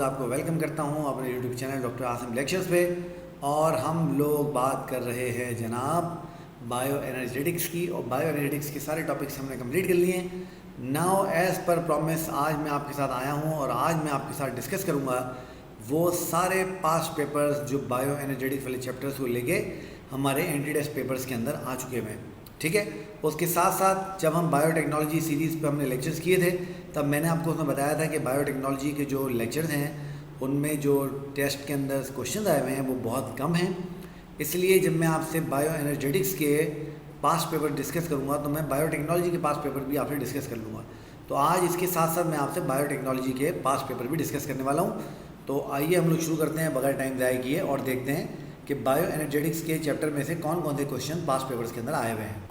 आपको वेलकम करता हूं अपने YouTube channel doctor Asim lectures पे। और हम लोग बात कर रहे हैं जनाब बायो एनर्जेटिक्स की, और बायो एनर्जेटिक्स के सारे टॉपिक्स हमने कंप्लीट कर लिए हैं। नाउ एज़ पर प्रॉमिस आज मैं आपके साथ आया हूं और आज मैं आपके साथ डिस्कस करूंगा वो सारे पास्ट पेपर्स जो बायो एनर्जेटिक्स वाले चैप्टर्स को लेके हमारे एंटी टेस्ट पेपर्स के अंदर आ चुके हैं। ठीक है, उसके साथ साथ जब हम बायोटेक्नोलॉजी सीरीज़ पे हमने लेक्चर्स किए थे तब मैंने आपको उसमें बताया था कि बायोटेक्नोलॉजी के जो लेक्चर्स हैं उनमें जो टेस्ट के अंदर क्वेश्चन आए हुए हैं वो बहुत कम हैं। इसलिए जब मैं आपसे बायो एनर्जेटिक्स के पास्ट पेपर डिस्कस करूँगा तो मैं बायोटेक्नोलॉजी के पास्ट पेपर भी आपसे डिस्कस कर लूँगा। तो आज इसके साथ साथ मैं आपसे बायोटेक्नोलॉजी के पास्ट पेपर भी डिस्कस करने वाला हूँ। तो आइए हम लोग शुरू करते हैं बगैर टाइम ज़ाया किए और देखते हैं कि बायो एनर्जेटिक्स के चैप्टर में से कौन कौन से क्वेश्चन पास्ट पेपर्स के अंदर आए हुए हैं।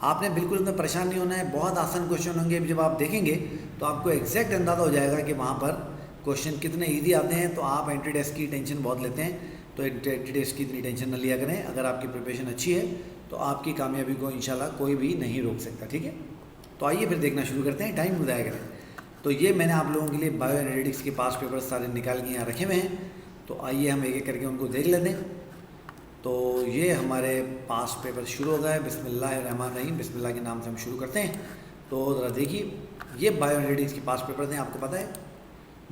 आपने बिल्कुल इसमें परेशान नहीं होना है, बहुत आसान क्वेश्चन होंगे। जब आप देखेंगे तो आपको एग्जैक्ट अंदाज़ा हो जाएगा कि वहाँ पर क्वेश्चन कितने इजी आते हैं। तो आप एंट्री टेस्ट की टेंशन बहुत लेते हैं, तो एंट्री टेस्ट की इतनी टेंशन न लिया करें। अगर आपकी प्रिपरेशन अच्छी है तो आपकी कामयाबी को इंशाल्लाह कोई भी नहीं रोक सकता। ठीक है, तो आइए फिर देखना शुरू करते हैं, टाइम बताया करें। तो ये मैंने आप लोगों के लिए बायो एनर्जेटिक्स के पास्ट पेपर्स सारे निकाल के यहाँ रखे हुए हैं। तो आइए हम एक एक करके उनको देख लेते हैं। तो ये हमारे पास्ट पेपर शुरू हो गए। बिस्मिल्लाहिर्रहमानिर्रहीम, बिस्मिल्लाह के नाम से हम शुरू करते हैं। तो ज़रा देखिए, ये बायो एनर्जेटिक्स के पास्ट पेपर हैं, आपको पता है,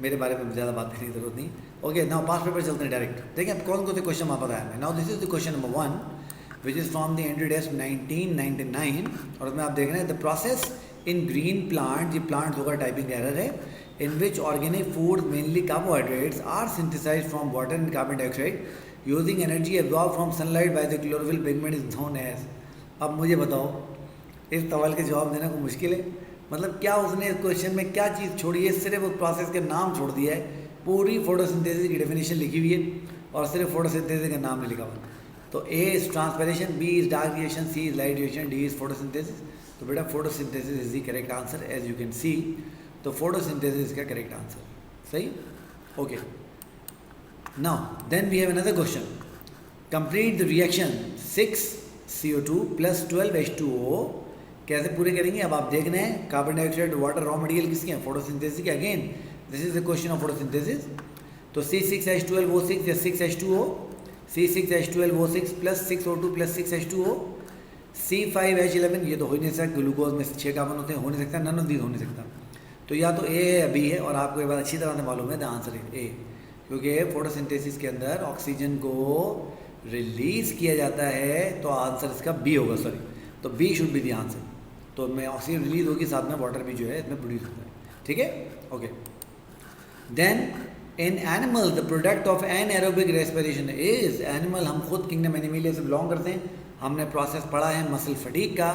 मेरे बारे में ज़्यादा बात करने की ज़रूरत नहीं। ओके, नाउ पास्ट पेपर चलते हैं डायरेक्ट। देखिए अब कौन कौन से क्वेश्चन वहाँ पता है। Now this is the question number 1 which is from the entry test 1999। और उसमें आप देख रहे हैं the process in green plant, ये प्लांट होगा टाइपिंग एरर है, in which organic food mainly carbohydrates are synthesized from water and carbon dioxide using energy absorb from sunlight by the chlorophyll pigment is known as. अब मुझे बताओ, इस सवाल के जवाब देना कोई मुश्किल है? मतलब क्या उसने इस क्वेश्चन में क्या चीज़ छोड़ी है? सिर्फ उस प्रोसेस का नाम छोड़ दिया है। पूरी फोटोसिंथेसिस की डेफिनेशन लिखी हुई है और सिर्फ फोटोसिंथेसिस का नाम नहीं लिखा हुआ। तो A is transpiration, B is dark reaction, C is light reaction, D is photosynthesis. तो बेटा photosynthesis is the correct answer as you can see. तो फोटोसिंथेसिस का करेक्ट आंसर सही। Okay, now then we have another question. Complete the reaction 6CO2 plus 12H2O। कैसे पूरे करेंगे अब आप देखना है। Carbon dioxide water raw material किसके हैं? फोटोसिंथेसिस के। Again this is the question of photosynthesis. तो C6H12O6 या 6H2O, C6H12O6 plus 6O2 plus 6H2O, C5H11, ये तो हो ही नहीं सकता, ग्लूकोज में 6 कार्बन होते हैं, हो नहीं सकता, नन ऑफ दीज हो नहीं सकता। तो या तो ए है या बी है, और आपको ये बात अच्छी तरह से मालूम है द आंसर इज ए, क्योंकि फोटोसिंथेसिस के अंदर ऑक्सीजन को रिलीज किया जाता है। तो आंसर इसका बी होगा, सॉरी, तो B should be the answer. तो में ऑक्सीजन रिलीज होगी, साथ में वाटर भी जो है इसमें प्रोड्यूस होता है। ठीक है, okay. Then in animal the product of anaerobic respiration is, animal हम खुद किंगडम एनिमलिया से बिलोंग करते हैं। हमने प्रोसेस पढ़ा है मसल फटीग का,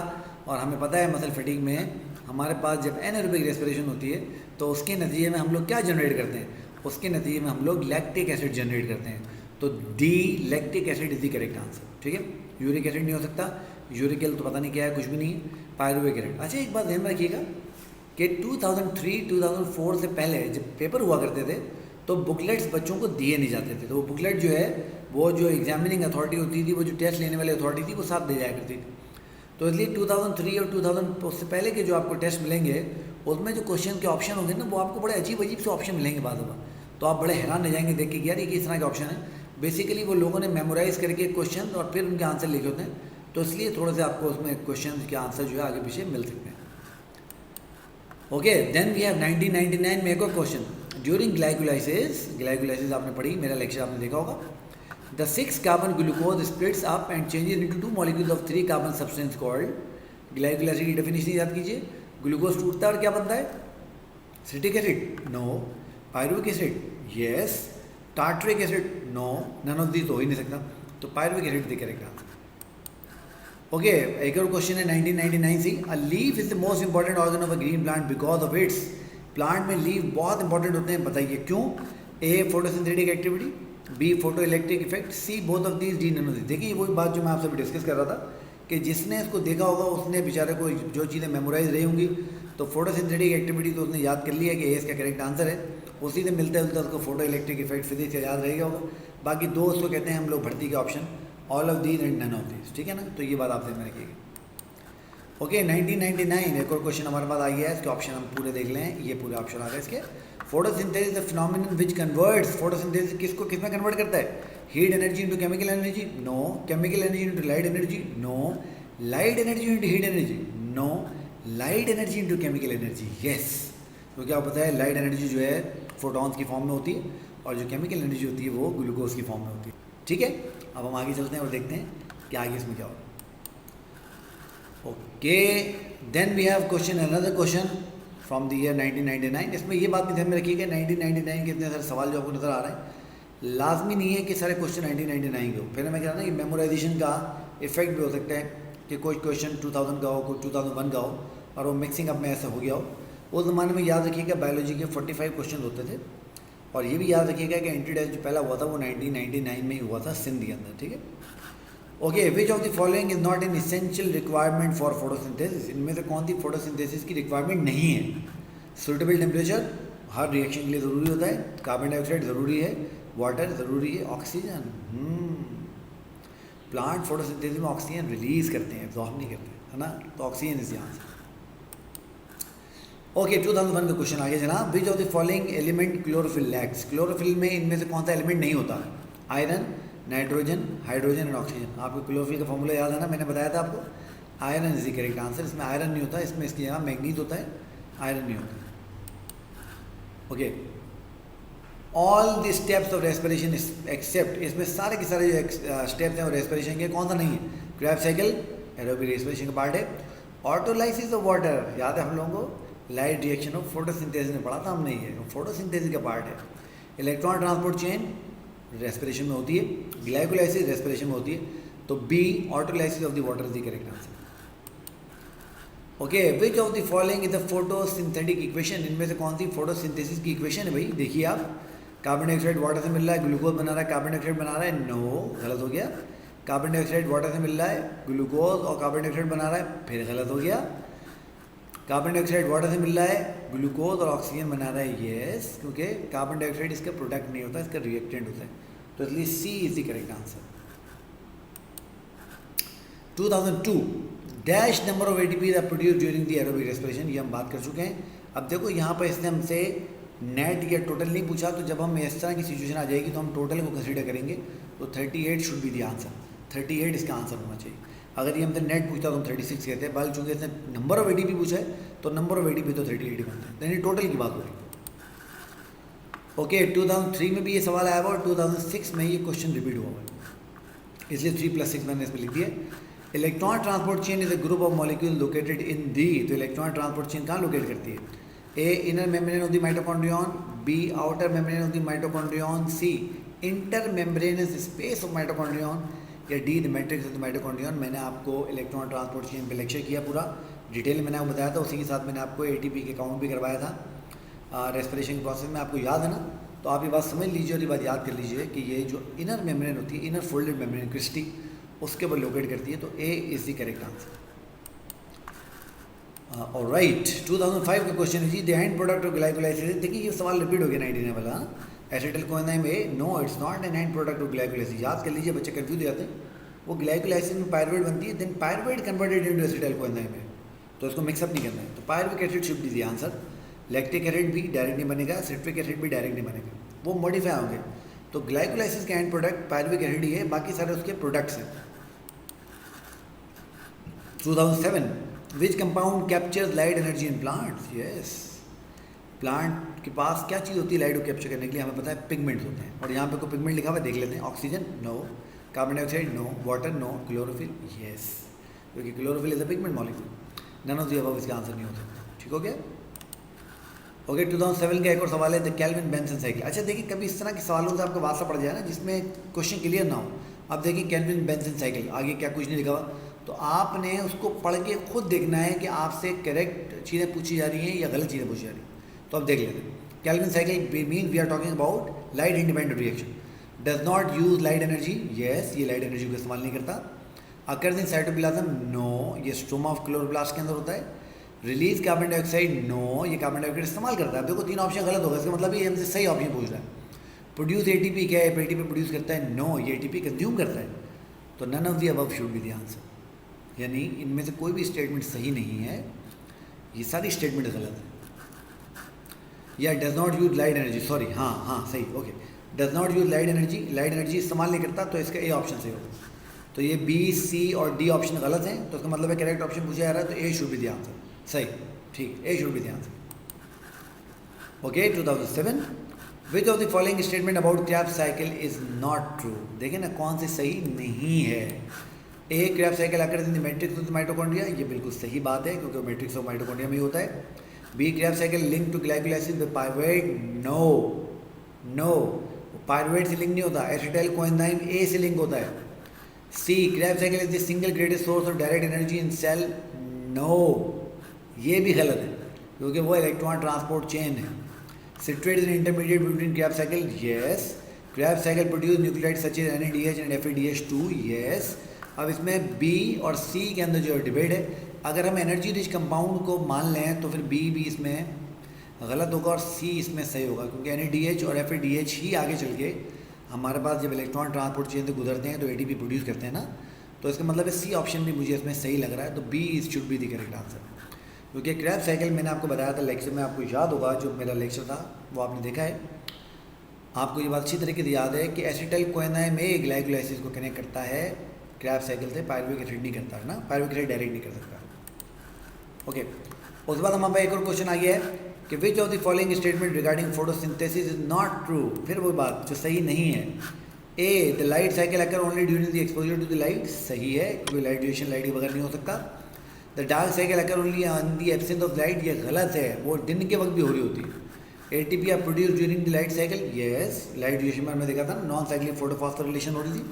और हमें पता है मसल फटीग में हमारे पास जब एनएरोबिक रेस्पिरेशन होती है तो उसके नतीजे में हम लोग क्या जनरेट करते हैं? उसके नतीजे में हम लोग लैक्टिक एसिड जनरेट करते हैं। तो D lactic acid is the correct answer. ठीक है, यूरिक एसिड नहीं हो सकता, यूरिकल तो पता नहीं क्या है, कुछ भी नहीं है, पायरुविक एसिड। अच्छा, एक बात ध्यान में रखिएगा कि 2003-2004 से पहले जब पेपर हुआ करते थे तो बुकलेट्स बच्चों को दिए नहीं जाते थे। तो वो बुकलेट जो है वो जो एग्जामिनिंग अथॉरिटी होती थी, वो जो टेस्ट लेने वाली अथॉरिटी थी, वो साथ दे जाया करती थी। तो इसलिए 2003 और 2000 उससे पहले के जो आपको टेस्ट मिलेंगे उसमें जो क्वेश्चन के ऑप्शन होंगे ना, वो आपको बड़े अजीब अजीब से ऑप्शन मिलेंगे बाद में। तो आप बड़े हैरान रह जाएंगे देख के कि यार ये किस तरह के ऑप्शन है। बेसिकली वो लोगों ने मेमोराइज़ करके क्वेश्चन और फिर उनके आंसर लिखे होते हैं। तो इसलिए थोड़े से आपको उसमें क्वेश्चन के आंसर जो है आगे पीछे मिल सकते हैं। ओके, देन वी हैव 1999 में एक और क्वेश्चन। ड्यूरिंग ग्लाइकोलाइसिस, ग्लाइकोलाइसिस आपने पढ़ी, मेरा लेक्चर आपने देखा होगा। The 6 carbon glucose splits up and changes into 2 molecules of 3 carbon substance called. Glycolysis की डेफिनेशन याद कीजिए। ग्लूकोज टूटता है और क्या बनता है? Citric acid? No. Pyruvic acid? Yes. Tartaric acid? No. None of this हो ही नहीं सकता। तो pyruvic acid the correct answer. Okay, एक और क्वेश्चन है 1999 से। A leaf is the most important organ of a green plant because of its. Plant में लीफ बहुत इंपॉर्टेंट होते हैं, बताइए क्यों? A photosynthetic activity, B photo electric effect, C both of these, D none of these. देखिए वही बात जो मैं आपसे भी डिस्कस कर रहा था कि जिसने इसको देखा होगा उसने बेचारे को जो चीज़ें मेमोराइज रही होंगी, तो फोटोसिंथेटिक एक्टिविटी तो उसने याद कर लिया कि ए इसका करेक्ट आंसर है। उसी से मिलता जुलता उसको फोटो इलेक्ट्रिक इफेक्ट फिजिक्स का याद रहेगा होगा। बाकी दो उसको कहते हैं हम लोग भर्ती के option, all of these and none of these. ठीक है ना, तो ये बात आपसे मैंने रखिएगा। ओके, 1999 एक और क्वेश्चन हमारे पास आ गया है। इसके ऑप्शन हम पूरे देख लें, ये पूरे ऑप्शन आ गए इसके। Photosynthesis the phenomenon which converts, photosynthesis किसको किस में कन्वर्ट करता है? Heat energy into chemical energy, no. Chemical energy into light energy, no. Light energy into heat energy, no. Light energy into chemical energy, yes. तो क्या पता है, light energy जो है फोटॉन्स की फॉर्म में होती है और जो केमिकल एनर्जी होती है वो ग्लूकोज की फॉर्म में होती है। ठीक है, अब हम आगे चलते हैं और देखते हैं कि आगे इसमें क्या होगा। Okay, then we have question, another question from the year 1999। इसमें ये बात भी ध्यान में रखिएगा 1999 के इतने सारे सवाल जो आपको नजर आ रहे हैं, लाजमी नहीं है कि सारे क्वेश्चन 1999 के हो। फिर मैं कह रहा ना कि मेमोराइजेशन का इफेक्ट भी हो सकता है कि कोई क्वेश्चन 2000 का हो, कोई 2001 का हो और वो मिक्सिंग अप में ऐसा हो गया हो। उस ज़माने में याद रखिएगा बायोलॉजी के 45 क्वेश्चन होते थे और ये भी याद रखिएगा कि एंटी टेस्ट जो पहला हुआ था वो 1999 में ही हुआ था सिंध के अंदर। ठीक है, okay. Which of the following is not an essential requirement for photosynthesis, इनमें से कौन सी फोटोसिंथेसिस की रिक्वायरमेंट नहीं है? सुटेबल टेम्परेचर हर रिएक्शन के लिए ज़रूरी होता है, कार्बन डाइऑक्साइड ज़रूरी है, वाटर ज़रूरी है, ऑक्सीजन। प्लांट फोटोसिंथेसिस में ऑक्सीजन रिलीज करते हैं, एब्जॉर्ब नहीं करते, है ना? तो oxygen is the answer. Okay, 2001 का क्वेश्चन आगे जनाब। विच of the following element chlorophyll lakhs, chlorophyll में इनमें से कौन सा एलिमेंट नहीं होता? Iron, nitrogen, hydrogen and oxygen. आपको क्लोरोफिल का फॉर्मूला याद है ना, मैंने बताया था आपको। Iron is the correct answer. इसमें आयरन नहीं होता, इसमें इसकी जगह मैग्नीज होता है, आयरन नहीं होता। Okay, all the steps of respiration except, इसमें सारे के सारे जो स्टेप्स हैं वो रेस्पिरेशन के, कौन सा नहीं है? क्रेब्स साइकिल एरोबिक रेस्पिरेशन का पार्ट है। ऑटोलाइसिस ऑफ वाटर याद है हम लोगों को, लाइट रिएक्शन ऑफ फोटोसिंथेसिस में पढ़ा था हमने, ये फोटोसिंथेसिस का पार्ट है। इलेक्ट्रॉन ट्रांसपोर्ट चेन रेस्पिरेशन में होती है, ग्लाइकोलाइसिस रेस्पिरेशन में होती है। तो B autolysis of the water is the correct answer. Okay, which of the following is the photosynthetic equation, इनमें से कौन सी फोटोसिंथेसिस की इक्वेशन है भाई? देखिए आप, कार्बन डाइऑक्साइड वाटर से मिल रहा है, ग्लूकोज बना रहा है, कार्बन डाइऑक्साइड बना रहा है, नो, गलत हो गया। कार्बन डाइऑक्साइड वाटर से मिल रहा है, ग्लूकोज और कार्बन डाइऑक्साइड बना रहा है, फिर गलत हो गया। कार्बन डाइऑक्साइड वाटर से मिल रहा है, ग्लूकोज और ऑक्सीजन बना रहा है, यस, क्योंकि कार्बन डाइऑक्साइड इसका प्रोडक्ट नहीं होता, इसका रिएक्टेंट होता है, तो इसलिए C is the correct answer. 2002 dash number of ATP are produce during the aerobic respiration, ये हम बात कर चुके हैं। अब देखो यहाँ पर इसने हमसे नेट या टोटल नहीं पूछा, तो जब हम इस तरह की सिचुएशन आ जाएगी तो हम टोटल को कंसीडर करेंगे, तो 38 शुड बी द आंसर, 38 इसका आंसर होना चाहिए। अगर ये हमसे नेट पूछता तो हम 36 कहते हैं, बल चूंकि इसने नंबर ऑफ एटीपी पूछा है तो नंबर ऑफ एटीपी तो 38 बनता है, यानी टोटल की बात हो रही है। ओके, 2003 में भी ये सवाल आया हुआ और 2006 में ये क्वेश्चन रिपीट हुआ है, इसलिए 3+6 मैंने इसमें लिख दिया। Electron transport chain is a group of molecule located in the, तो इलेक्ट्रॉन ट्रांसपोर्ट चेन कहाँ लोकेट करती है? A inner membrane of the mitochondrion, B outer membrane of the mitochondrion, C inter membranes space of mitochondrion, या D the matrix of the mitochondrion. मैंने आपको electron transport chain पे lecture किया, पूरा detail मैंने आपको बताया था, उसी के साथ मैंने आपको एटीपी के काउंट भी करवाया था रेस्पिरेशन के प्रोसेस में, आपको याद है ना? तो आप ये बात समझ लीजिए और ये बात याद कर लीजिए कि ये जो इनर मेम्ब्रेन होती है, इनर फोल्डेड मेम्ब्रेन क्रिस्टी, उसके ऊपर लोकेट करती है, तो A is the correct answer. Alright, 2005 का क्वेश्चन है जी, the end product of glycolysis. देखिए ये सवाल रिपीट हो गया 99 वाला, acetyl coenzyme A, no it's not an end product of glycolysis. याद कर लीजिए, बच्चे कंफ्यूज हो जाते हैं, वो ग्लाइकोलाइसिस में पायरुवेट बनती है, then pyruvate converted into acetyl coenzyme है, तो इसको मिक्सअप नहीं करना है, तो pyruvic acid should be the answer. Lactic acid भी डायरेक्ट नहीं बनेगा, सिट्रिक एसिड भी डायरेक्ट नहीं बनेगा, वो मॉडिफाई होंगे। तो ग्लाइकोलाइसिस का एंड प्रोडक्ट पायरुविक एसिड ही है, बाकी सारे उसके प्रोडक्ट्स हैं। 2007 which compound captures light energy in plants? Yes, plant के पास क्या चीज़ होती है लाइट को कैप्चर करने के लिए? हमें पता है पिगमेंट्स होते हैं, और यहाँ पे कोई पिगमेंट लिखा हुआ है, देख लेते हैं। Oxygen no, carbon dioxide no, water no, chlorophyll yes, क्योंकि chlorophyll is a pigment molecule, none of the above इसका आंसर नहीं हो सकता। ठीक हो गया? ओके, 2007 का एक और सवाल है, द केल्विन बेंसन साइकिल। अच्छा देखिए, कभी इस तरह के सवालों से आपको वास्ता पड़ जाए ना जिसमें क्वेश्चन क्लियर ना हो। अब देखिए केल्विन बेंसन साइकिल, आगे क्या कुछ नहीं लिखा हुआ, तो आपने उसको पढ़ के खुद देखना है कि आपसे करेक्ट चीज़ें पूछी जा रही हैं या गलत चीज़ें पूछी जा रही हैं। तो अब देख लेते हैं। Calvin cycle mean we are talking about light independent reaction, does not use light energy, yes, ये लाइट एनर्जी को इस्तेमाल नहीं करता। अकर्स इन साइटोप्लाज्म, नो, ये स्ट्रोमा ऑफ क्लोरोप्लास्ट के अंदर होता है। रिलीज कार्बन डाइऑक्साइड, नो, ये कार्बन डाइऑक्साइड इस्तेमाल करता है। देखो 3 ऑप्शन गलत होगा, इसका मतलब ये हमसे सही ऑप्शन पूछ रहा है। प्रोड्यूस एटीपी, क्या है एटीपी प्रोड्यूस करता है? नो, ये एटीपी कंज्यूम करता है। तो none of the above should be the answer, यानी इनमें से कोई भी स्टेटमेंट सही नहीं है, ये सारी स्टेटमेंट गलत है। या does not use light energy, sorry हाँ हाँ सही, okay, does not use light energy इस्तेमाल नहीं करता, तो इसका ए ऑप्शन सही होगा। तो ये बी, सी और डी ऑप्शन गलत हैं, तो इसका मतलब है करेक्ट ऑप्शन पूछा जा रहा है, तो A should be the answer, सही, ठीक, A should be the answer. Okay, 2007, which of the following statement about Krebs cycle is not true. देखिए ना कौन सी सही नहीं है। A, Krebs cycle occurs in the matrix of the mitochondria, ये बिल्कुल सही बात है क्योंकि मैट्रिक्स ऑफ माइटोकॉन्ड्रिया में ही होता है। B, Krebs cycle link to glycolysis with pyruvate, no, pyruvate से लिंक नहीं होता, एसिटाइल कोएंजाइम ए से लिंक होता है। C, Krebs cycle is the single greatest source of direct energy in cell, no, ये भी गलत है क्योंकि वो इलेक्ट्रॉन ट्रांसपोर्ट चेन है। Citrate is an intermediate between Krebs cycle, yes. Krebs cycle produce nucleotide such as NADH and FADH2, yes. अब इसमें B और सी के अंदर जो डिबेट है, अगर हम एनर्जी रिच कंपाउंड को मान लें तो फिर बी भी इसमें गलत होगा और सी इसमें सही होगा, क्योंकि NADH और FADH ही आगे चल के हमारे पास जब इलेक्ट्रॉन ट्रांसपोर्ट चेन से गुजरते हैं तो ATP प्रोड्यूस करते हैं ना, तो इसका मतलब है सी ऑप्शन भी मुझे इसमें सही लग रहा है, तो B is should be the correct answer. क्योंकि क्रैब्स साइकिल मैंने आपको बताया था लेक्चर में, आपको याद होगा जो मेरा लेक्चर था वो आपने देखा है, आपको ये बात अच्छी तरीके से याद है कि एसिटाइल कोएंजाइम में ग्लाइकोलाइसिस को कनेक्ट करता है क्रैब्स साइकिल से, पायरुविक एसिड नहीं करता है ना, पायरुविक एसिड डायरेक्ट नहीं कर सकता। ओके, उसके बाद हमारे पास एक और क्वेश्चन आ गया है कि which of the following statement regarding photosynthesis is not true. फिर वो बात जो सही नहीं है। A, the light cycle occur only during the exposure to the light, सही है क्योंकि लाइट ड्यूरेशन लाइट के बगैर नहीं हो सकता। The dark cycle occur only on the absence of light, ये गलत है, वो दिन के वक्त भी हो रही होती है। ATP are produce during the light cycle, yes, light duration में हमने देखा था नॉन साइक्लिक फोटोफॉस्फोरिलेशन हो रही थी।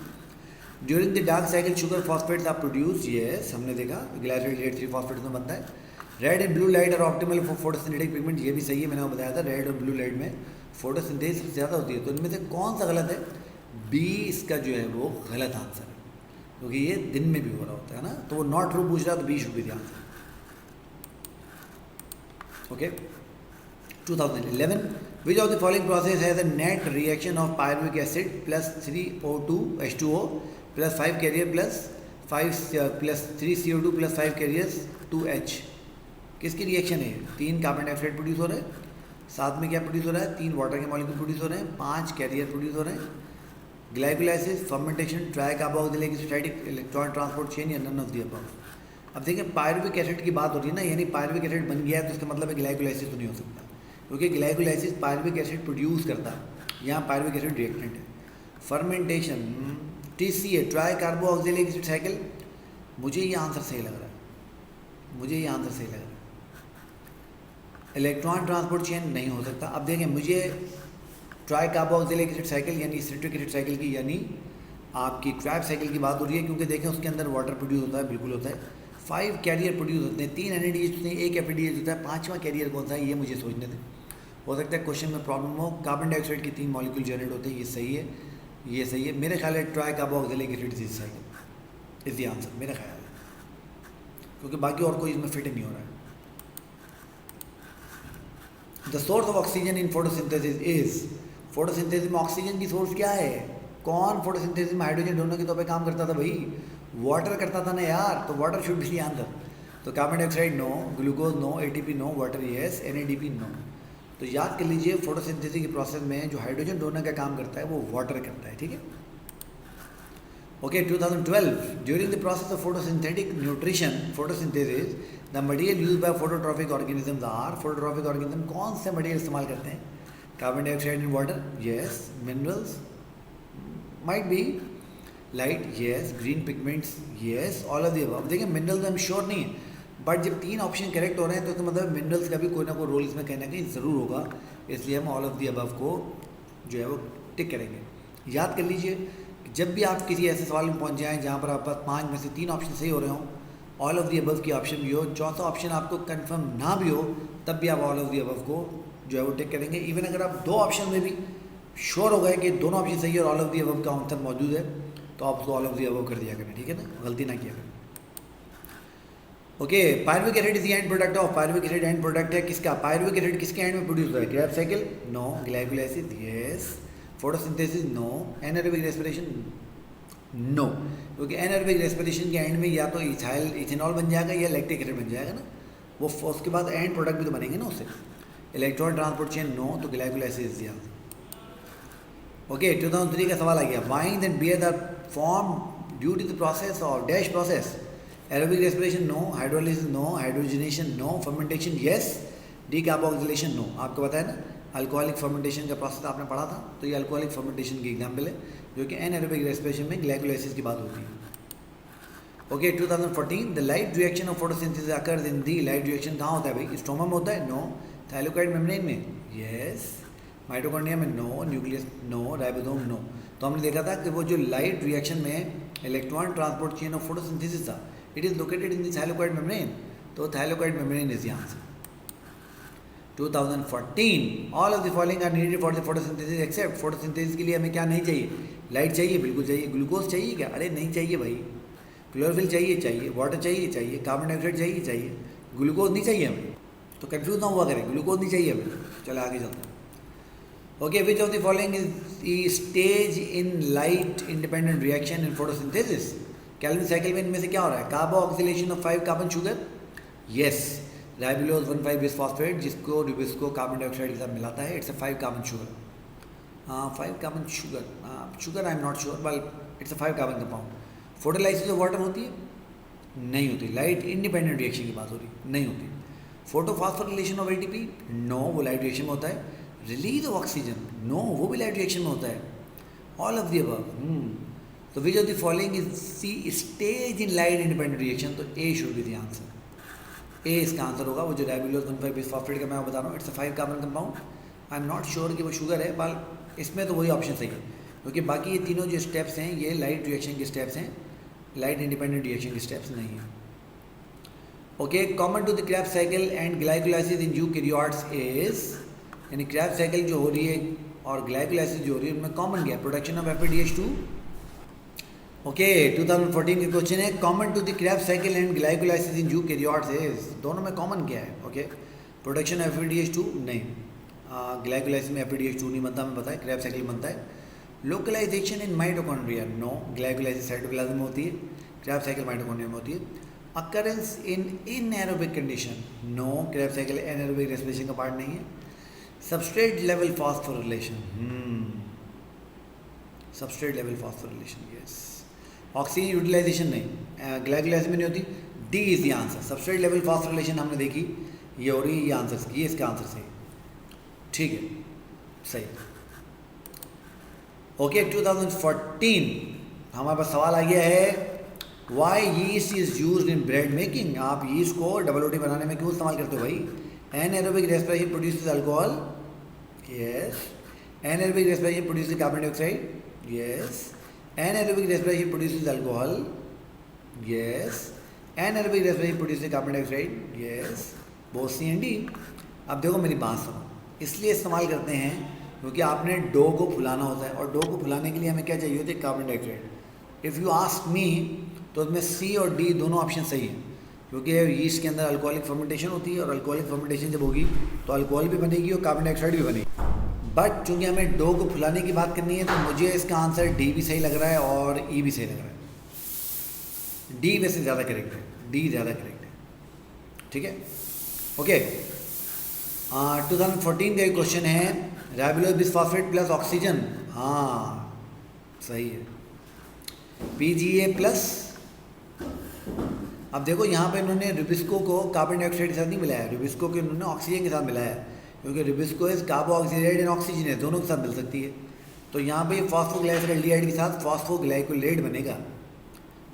During the dark cycle sugar phosphates are produce, yes, हमने देखा ग्लाइसोलेट 3 फॉस्फेट्स में बनता है। Red and blue light are optimal for photosynthetic pigment, ये भी सही है, मैंने आपको बताया था रेड और ब्लू लाइट में फोटोसिंथेसिस सबसे ज़्यादा होती है। तो इनमें से कौन सा गलत है? बी इसका जो है वो गलत आंसर है, क्योंकि ये दिन में भी हो रहा होता है ना, तो वो नॉट ट्रू पूछ रहा है, तो B should be the answer. Okay, 2011, which of the following process has a net reaction of pyruvic acid plus 3O2 H2O plus 5 carrier plus 3 CO2 plus 5 carriers 2H, किसकी रिएक्शन है? 3 carbon dioxide produce हो रहे हैं, साथ में क्या produce हो रहा है? 3 वाटर के मॉलिक्यूल प्रोड्यूस हो रहे हैं, 5 कैरियर प्रोड्यूस हो रहे हैं। Glycolysis, fermentation, try carboxylic acid, electron transport chain या नन ऑफ द अबव। अब देखिए पायरुविक एसिड की बात हो रही है ना, यानी पायरुविक एसिड बन गया है तो इसका मतलब है ग्लाइकोलाइसिस तो नहीं हो सकता, क्योंकि ग्लाइकोलाइसिस पायरुविक एसिड प्रोड्यूस करता है, यहाँ पायरुविक एसिड रिएक्टेंट है। Fermentation, TCA, try carboxylic acid cycle, मुझे ये आंसर सही लग रहा है, मुझे ये आंसर सही लग रहा है। इलेक्ट्रॉन ट्रांसपोर्ट चेन नहीं हो सकता। अब देखें, मुझे ट्राई कार्बोक्सिलिक एसिड साइकिल यानी सिट्रिक एसिड साइकिल की यानी आपकी क्रैब्स साइकिल की बात हो रही है, क्योंकि देखें उसके अंदर वाटर प्रोड्यूस होता है, बिल्कुल होता है, 5 कैरियर प्रोड्यूस होते हैं, 3 NADH होते हैं, 1 FADH होता है, 5वां कैरियर कौन सा है ये मुझे सोचने दें, हो सकता है क्वेश्चन में प्रॉब्लम हो। कार्बन डाइऑक्साइड के 3 मॉलिक्यूल जनरेट होते हैं, ये सही है, ये सही है, मेरे ख्याल है try carboxylic acid cycle is the answer, मेरा ख्याल है, क्योंकि बाकी और कोई इसमें फिट नहीं हो रहा है। The source of oxygen in photosynthesis is, photosynthesis में ऑक्सीजन की सोर्स क्या है? कौन फोटोसिंथेसिस में हाइड्रोजन डोनर के तौर पे काम करता था भाई? वाटर करता था ना यार, तो वाटर शुड बी आंसर। तो carbon dioxide no, glucose no, ATP no, water yes, NADP no. तो याद कर लीजिए फोटोसिंथेसिस के प्रोसेस में जो हाइड्रोजन डोनर का काम करता है वो वाटर करता है, ठीक है। Okay, 2012, during the process of photosynthetic nutrition photosynthesis the material use by phototropic organisms are, phototropic organism कौन से मटेरियल इस्तेमाल करते हैं? Carbon dioxide and water, yes, minerals, might be, light, yes, green pigments, yes, all of the above. देखिए minerals हम sure नहीं है, but जब 3 ऑप्शन करेक्ट हो रहे हैं तो इसका मतलब मिनरल्स का भी कोई ना कोई रोल इसमें कहीं ना कहीं ज़रूर होगा, इसलिए हम ऑल ऑफ द अबव को जो है वो टिक करेंगे। याद कर लीजिए, जब भी आप किसी ऐसे सवाल में पहुंच जाएं जहां पर आपके पास 5 में से 3 ऑप्शन सही हो रहे हों, ऑल ऑफ द अबव की ऑप्शन भी हो, चौथा ऑप्शन आपको कंफर्म ना भी हो, तब भी आप ऑल ऑफ द अबव को जो है वो टिक करेंगे। इवन अगर आप 2 ऑप्शन में भी श्योर हो गए कि दोनों ऑप्शन सही है और ऑल ऑफ द अबव का आंसर मौजूद है, तो आप उसको ऑल ऑफ द अबव कर दिया करें, ठीक है ना, गलती ना किया करें। Okay, pyruvic acid is the end product of, pyruvic acid end product है किसका? पायरुविक एसिड किसके एंड में प्रोड्यूस होता है? Krebs cycle no, glycolysis yes, photosynthesis no, anaerobic respiration no, क्योंकि एनारोबिक रेस्पिरेशन के एंड में या तो इथेनॉल बन जाएगा या लैक्टिक एसिड बन जाएगा ना, वो उसके बाद एंड प्रोडक्ट भी तो बनेंगे ना उससे। इलेक्ट्रॉन ट्रांसपोर्ट चेन नो, तो ग्लाइकोलाइसिस दिया। ओके 2003 का सवाल आ गया, wine that beer the form due to the process of dash process, aerobic respiration no, hydrolysis no, hydrogenation no, fermentation yes, decarboxylation no. आपको पता है ना अल्कोहलिक फर्मेंटेशन का प्रोसेस आपने पढ़ा था, तो ये अल्कोहलिक फर्मेंटेशन की एग्जाम्पल है, जो कि एनएरोबिक रेस्पिरेशन में ग्लाइकोलाइसिस की बात होती है। Okay 2014 the light reaction of photosynthesis occurs in the, light reaction कहाँ होता है भाई, स्ट्रोमा में होता है, नो, थाइलाकोइड मेम्ब्रेन में, यस, माइटोकॉन्ड्रिया में, no, nucleus no, ribosome no. तो हमने देखा था कि वो जो लाइट रिएक्शन में electron transport chain of photosynthesis था, it is located in the thylakoid membrane, तो thylakoid membrane is the answer. 2014 all of the following are needed for the photosynthesis except, photosynthesis के लिए हमें क्या नहीं चाहिए, लाइट चाहिए, बिल्कुल चाहिए, ग्लूकोज चाहिए क्या, अरे नहीं चाहिए भाई, क्लोरोफिल चाहिए, चाहिए, वाटर चाहिए, चाहिए, कार्बन डाइऑक्साइड चाहिए, चाहिए, ग्लूकोज नहीं चाहिए हमें, तो कंफ्यूज ना हुआ करें, ग्लूकोज नहीं चाहिए हमें। चलो आगे चलते हैं। Okay which of the following is stage in light independent reaction in photosynthesis, Calvin cycle में इनमें से क्या हो रहा है, carboxylation of 5 carbon sugar, yes, राइबोलोज 1,5 bisphosphate जिसको रिबिस्को कार्बन डाइऑक्साइड के साथ मिलाता है, it's a 5 carbon sugar, 5 carbon sugar, sugar I am not sure but it's a 5 carbon compound. Photolysis of water होती है, नहीं होती, लाइट इंडिपेंडेंट रिएक्शन की बात हो रही, नहीं होती। फोटोफॉस्फोरिलेशन ऑफ एटीपी, नो, वो लाइट रिएक्शन में होता है। रिलीज ऑफ ऑक्सीजन, नो, वो भी लाइट रिएक्शन में होता है। All of the above. तो which of the following is C stage in light independent reaction, तो A should be the answer, A इसका आंसर होगा। वो जो राइबोलोज 1,5 बिसफॉस्फेट का मैं बता रहा हूँ, it's a 5 carbon compound, I am not sure कि वो शुगर है, बट इसमें तो वही ऑप्शन सही है, क्योंकि बाकी ये तीनों जो स्टेप्स हैं ये लाइट रिएक्शन के स्टेप्स हैं, लाइट इंडिपेंडेंट रिएक्शन के स्टेप्स नहीं हैं। Okay common to the Krebs cycle and glycolysis in eukaryotes is, यानी क्रेब्स साइकिल जो हो रही है और ग्लाइकोलाइसिस जो हो रही है उनमें कॉमन क्या है, प्रोडक्शन ऑफ FADH2। ओके 2014 के क्वेश्चन है, common to the Krebs cycle and glycolysis in eukaryotes is, दोनों में कॉमन क्या है, ओके प्रोडक्शन ऑफ FADH2 नहीं, ग्लाइकोलाइसिस में FADH2 नहीं बनता, हमें पता है, क्रेब्स साइकिल बनता है। Localization in mitochondria, no, glycolysis cytoplasm में होती है, क्रेब्स साइकिल माइटोकॉन्ड्रिया में होती है। Occurrence in inaerobic condition, no, Krebs cycle anaerobic respiration का पार्ट नहीं है। Substrate level phosphorylation, substrate level phosphorylation, yes. Oxygen utilization नहीं, ग्लाइकोलाइसिस में नहीं होती, D is the answer. Substrate level phosphorylation हमने देखी, ये हो रही है, ये आंसर, ये इसका आंसर सही, ठीक है, सही। ओके 2014 हमारे पास सवाल आ गया है, why yeast is used in bread making, आप यीस्ट को डबल रोटी बनाने में क्यों इस्तेमाल करते हो भाई। Anaerobic respiration produces alcohol, yes, anaerobic respiration produces carbon dioxide, yes, anaerobic respiration produces alcohol, yes, anaerobic respiration produces carbon dioxide, yes, both C and D. अब देखो मेरी बात सुनो, इसलिए इस्तेमाल करते हैं क्योंकि आपने डो को फुलाना होता है, और डो को फुलाने के लिए हमें क्या चाहिए होती है, carbon dioxide. If you ask me तो उसमें सी और डी दोनों ऑप्शन सही हैं, क्योंकि यीस्ट के अंदर अल्कोहलिक फर्मेंटेशन होती है, और अल्कोहलिक फर्मेंटेशन जब होगी तो अल्कोहल भी बनेगी और कार्बन डाइऑक्साइड भी बनेगी। बट चूँकि हमें डो को फुलाने की बात करनी है, तो मुझे इसका आंसर डी भी सही लग रहा है और ई भी सही लग रहा है। डी वैसे ज़्यादा करेक्ट है, डी ज़्यादा करेक्ट है, ठीक है। ओके 2014 का एक क्वेश्चन है, राइबोलोज बिसफॉस्फेट प्लस ऑक्सीजन, हाँ सही है, PGA प्लस। अब देखो यहाँ पे इन्होंने रिबिस्को को कार्बन डाइऑक्साइड के साथ नहीं मिलाया, रिबिस्को को इन्होंने ऑक्सीजन के साथ मिलाया, क्योंकि रिबिस्को इज कार्बोक्सिलेट एंड ऑक्सीजन है, दोनों के साथ मिल सकती है। तो यहाँ पे फॉस्फोग्लाइसराल्डिहाइड के साथ फॉस्फोग्लाइकोलेट बनेगा,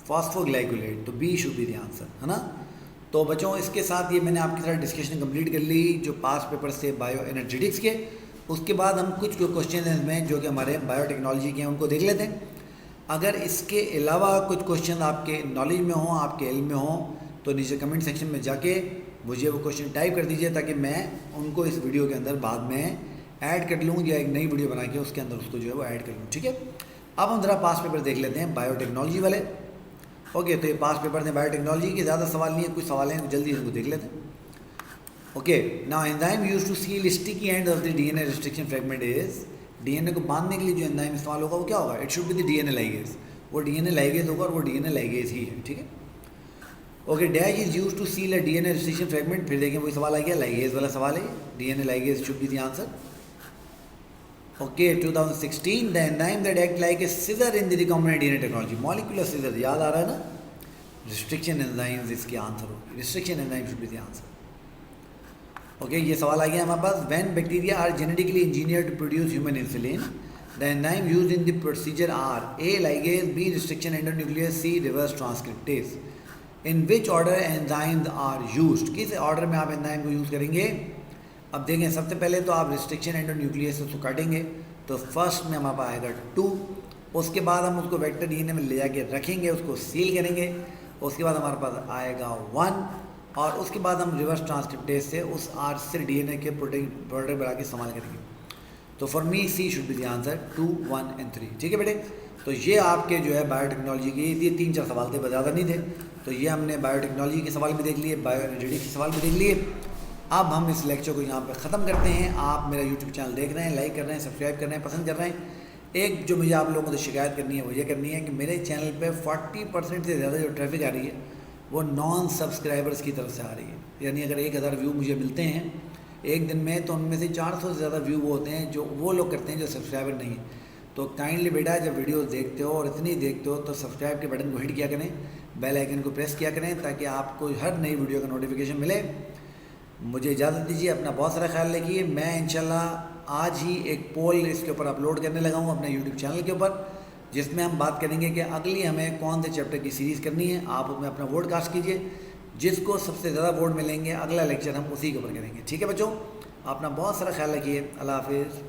फॉस्फोग्लाइकोलेट, तो B should be the answer, है ना। तो बच्चों इसके साथ ये मैंने आपके साथ डिस्कशन कंप्लीट कर ली जो पास पेपर से बायो एनर्जेटिक्स के। उसके बाद हम कुछ जो क्वेश्चन हैं इसमें जो कि हमारे बायोटेक्नोलॉजी के हैं उनको देख लेते हैं। अगर इसके अलावा कुछ क्वेश्चन आपके नॉलेज में हों, आपके इल्म में हों, तो नीचे कमेंट सेक्शन में जाके मुझे वो क्वेश्चन टाइप कर दीजिए, ताकि मैं उनको इस वीडियो के अंदर बाद में ऐड कर लूँ, या एक नई वीडियो बना के उसके अंदर उसको जो है वो ऐड कर लूँ, ठीक है। अब हम ज़रा पास पेपर देख लेते हैं बायोटेक्नोलॉजी वाले। ओके तो ये पास पेपर हैं बायोटेक्नोलॉजी के, ज़्यादा सवाल नहीं है, कुछ सवाल हैं जल्दी इनको देख लेते हैं। Okay now enzyme used to seal sticky end of the DNA restriction fragment is, DNA को बांधने के लिए जो एंजाइम इस्तेमाल होगा वो क्या होगा, it should be the DNA ligase, वो डीएनए लाइगेज होगा और वो डीएनए लाइगेज ही है, ठीक है। Okay, dash is use to seal a DNA restriction fragment. फिर देखें वही सवाल आ गया, लाइगेज वाला सवाल है, DNA ligase should be the answer. Okay 2016 the enzyme that act like a scissor in the recombinant DNA technology, molecular scissor, याद आ रहा है ना, रिस्ट्रिक्शन एंजाइम्स इसके आंसर होगी, restriction enzyme should be the answer. Okay, ये सवाल आ गया हमारे पास, when bacteria are genetically engineer to produce human insulin the enzyme used in the procedure are A ligase, B restriction endonuclease, C reverse transcriptase. In which order enzymes are used, किस order में आप enzyme को use करेंगे। अब देखें सबसे पहले तो आप रिस्ट्रिक्शन एंडोन्यूक्लियस से उसको काटेंगे, तो फर्स्ट में हमारे पास आएगा 2, उसके बाद हम उसको वेक्टर डीएनए में ले जाके रखेंगे, उसको सील करेंगे, उसके बाद हमारे पास आएगा 1 और उसके बाद हम रिवर्स ट्रांसक्रिप्टेज से उस आर से डीएनए के प्रोडक्ट बना के इस्तेमाल करेंगे। तो for me C should be the answer 2, 1 and 3। ठीक है बेटे, तो ये आपके जो है बायोटेक्नोलॉजी के ये 3-4 सवाल थे, ज़्यादा नहीं थे। तो ये हमने बायोटेक्नोलॉजी के सवाल भी देख लिए, बायो एनर्जेटिक्स के सवाल भी देख लिए। अब हम इस लेक्चर को यहाँ पे ख़त्म करते हैं। आप मेरा यूट्यूब चैनल देख रहे हैं, लाइक कर रहे हैं, सब्सक्राइब कर रहे हैं, पसंद कर रहे हैं। एक जो मुझे आप लोगों से शिकायत करनी है वो ये करनी है कि मेरे चैनल पे 40% से ज़्यादा जो ट्रैफिक आ रही है वो नॉन सब्सक्राइबर्स की तरफ से आ रही है। यानी अगर 1000 व्यू मुझे मिलते हैं एक दिन में, तो उनमें से 400 से ज़्यादा व्यू वो होते हैं जो वो लोग करते हैं जो सब्सक्राइबर नहीं है। तो काइंडली बेटा जब वीडियो देखते हो और इतनी देखते हो तो सब्सक्राइब के बटन को हिट किया करें, बेल आइकन को प्रेस किया करें, ताकि आपको हर नई वीडियो का नोटिफिकेशन मिले। मुझे इजाज़त दीजिए, अपना बहुत सारा ख्याल रखिए। मैं इंशाल्लाह आज ही एक पोल इसके ऊपर अपलोड करने लगा हूँ अपने यूट्यूब चैनल के ऊपर, जिसमें हम बात करेंगे कि अगली हमें कौन से चैप्टर की सीरीज़ करनी है। आप उसमें अपना वोट कास्ट कीजिए, जिसको सबसे ज़्यादा वोट मिलेंगे अगला लेक्चर हम उसी के ऊपर करेंगे। ठीक है बच्चों, अपना बहुत सारा ख्याल रखिए। अल्लाह हाफिज़।